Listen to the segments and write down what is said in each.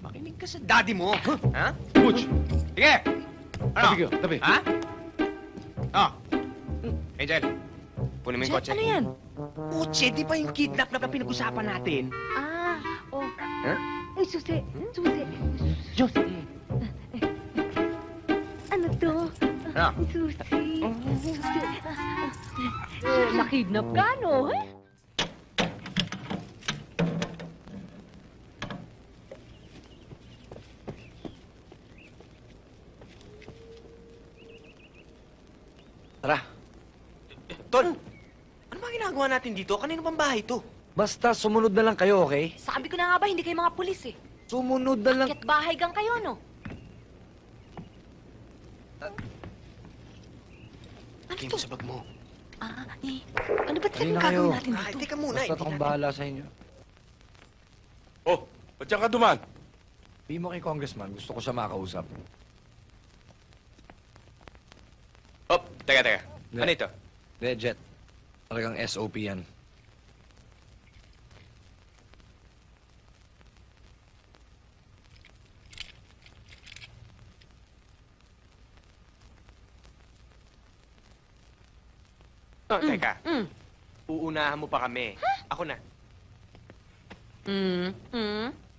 Makinig ka sa daddy mo. Ha? Butch! Sige! Ano? Tabi ka, tabi. Ha? Oh. Angel, punin mo yung kotse. Ano yan? Kotse, di ba yung kidnap na pinag-usapan natin? Ah, oh. Huh? Ay, susi. Susi. Diyos! Ano to? Ano? Susi. Susi. Nakidnap ka, no? Tara. Tol, ano ba ginagawa natin dito? Kanino bang bahay to? Basta sumunod na lang kayo, okay? Sabi ko na nga ba, hindi kayo mga pulis eh. Sumunod na lang. Akyat bahay gang kayo, no? Ano Tingin to? mo sa bag mo. Ano ba talagang Halina kayo. gagawin natin Ay, dito? teka muna. Basta akong bahala sa inyo. Oh, ba't siya ka duman? Sabihin mo kay Congressman, gusto ko siya makausap. Oh, teka. Hindi. Ano ito? Legit. Talagang SOP yan. Oh, teka. Mm. Uunahan mo pa kami. Ako na.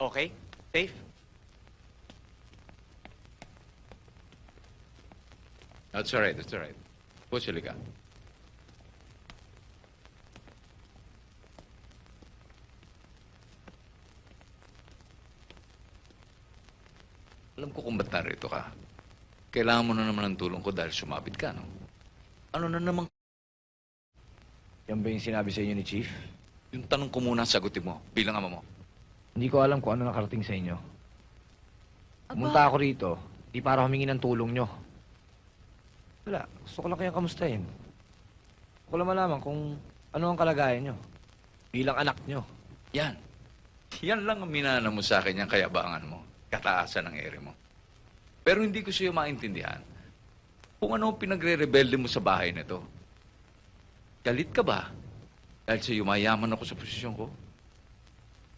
Okay? Safe? That's all right, that's all right. Butch, halika. Alam ko kung ba't narito ka. Kailangan mo na naman ng tulong ko dahil sumabit ka, no? Ano na naman? Yan ba yung sinabi sa inyo ni Chief? Yung tanong ko muna sagutin mo bilang ama mo. Hindi ko alam kung ano nakarating sa inyo. Pumunta ako rito, di para humingi ng tulong nyo. Wala, gusto ko lang kayong kamustahin. Gusto ko lang malaman kung ano ang kalagayan nyo. Bilang anak nyo. Yan. Yan lang ang minana mo sa akin, yung kayabangan mo. Kataasan ng ere mo. Pero hindi ko siya maintindihan kung ano ang pinagre-rebelde mo sa bahay nito. Galit ka ba? Dahil sa yumayaman ako sa posisyon ko?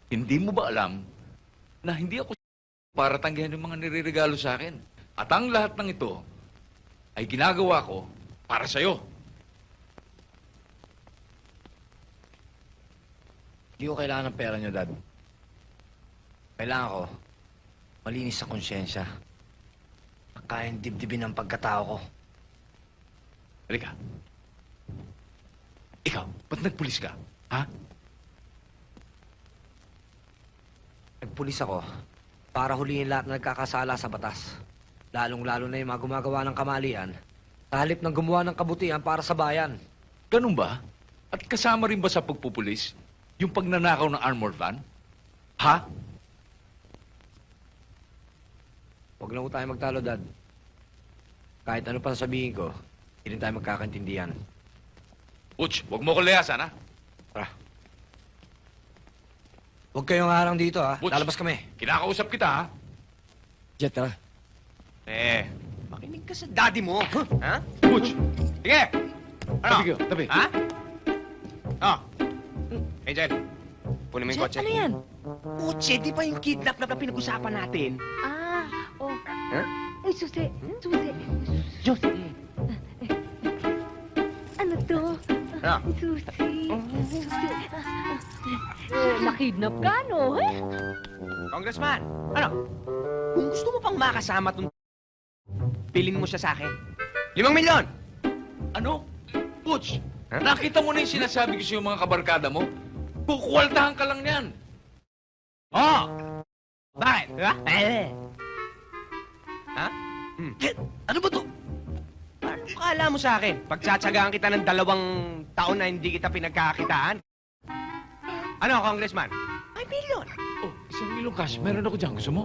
Hindi mo ba alam na hindi ako para tanggihan yung mga nireregalo sa akin? At ang lahat ng ito ay ginagawa ko para sa'yo. Hindi ko kailangan ng pera nyo, Dad. Kailangan ko malinis sa konsyensya. Kayang dibdibin ang pagkatao ko. Halika. Ikaw, ba't nagpulis ka? Ha? Nagpulis ako para huliin lahat na nagkakasala sa batas. Lalong-lalo na yung mga gumagawa ng kamalian sa halip ng gumawa ng kabutihan para sa bayan. Ganun ba? At kasama rin ba sa pagpupulis yung pagnanakaw ng armored van? Ha? Huwag lang po tayo magtalo, Dad. Kahit ano pa sabihin ko, hindi rin tayo magkakaintindihan. Uch, huwag mo ko layasan, ha? Tara. Huwag kayong harang dito, ha? Butch. Lalabas kami. Kinakausap kita, ha? Jet, tara. Makinig ka sa daddy mo. Ha? Butch! Sige! Ano? Tabi ka, tabi. Ha? Oh. Angel, punin mo yung kotse. Ano yan? Kotse, di ba yung kidnap na pinag-usapan natin? Ah, oh. Huh? Ay, susi. Susi. Diyos! Ano to? Ano? Susi. Susi. Nakidnap ka, no? Congressman, ano? Kung gusto mo pang makasama tong pilin mo siya sa akin. 5 milyon! Ano? Butch, Ha? nakita mo na yung sinasabi ko sa yung mga kabarkada mo? Kukwaltahan ka lang yan. Oh! Bakit? Ha? Ha? Ano ba to? Ano kala mo sa akin? Pagtsatsagaan kita ng 2 taon na hindi kita pinagkakakitaan? Ano, Congressman? 5 million. Oh, 1 milyon cash. Meron ako dyan. Gusto mo?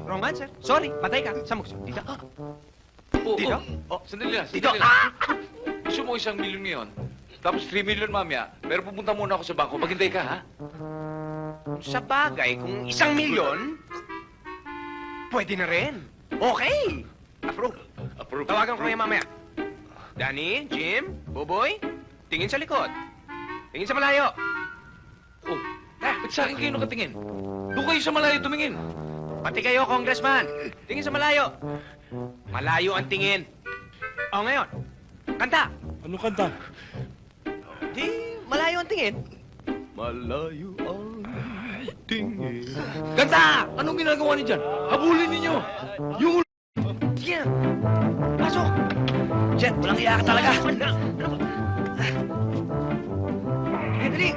Wrong answer. Sorry, patay ka. Saan mo gusto? Dito? Oo. Dito? Oh, sandali lang. Dito? Sandali lang. Gusto mo 1 milyon ngayon? Tapos 3 milyon mamaya. Pero pupunta muna ako sa bangko. Maghintay ka, ha? Sa bagay, kung 1 milyon, pwede na rin. Okay. Approve. Approve. Tawagan ko kayo mamaya. Danny, Jim, Buboy, tingin sa likod. Tingin sa malayo. Oh, Ah, Ba't sa akin kayo nakatingin? Doon kayo sa malayo tumingin. Pati kayo, Congressman. Tingin sa malayo. Malayo ang tingin. O ngayon, kanta. Ano kanta? Di, malayo ang tingin. Malayo ang tingin. Ganda! Anong ginagawa niyo dyan? Habulin ninyo! Yung Sige na. Pasok. Jet, walang iya ka talaga. Ano ba? Dali.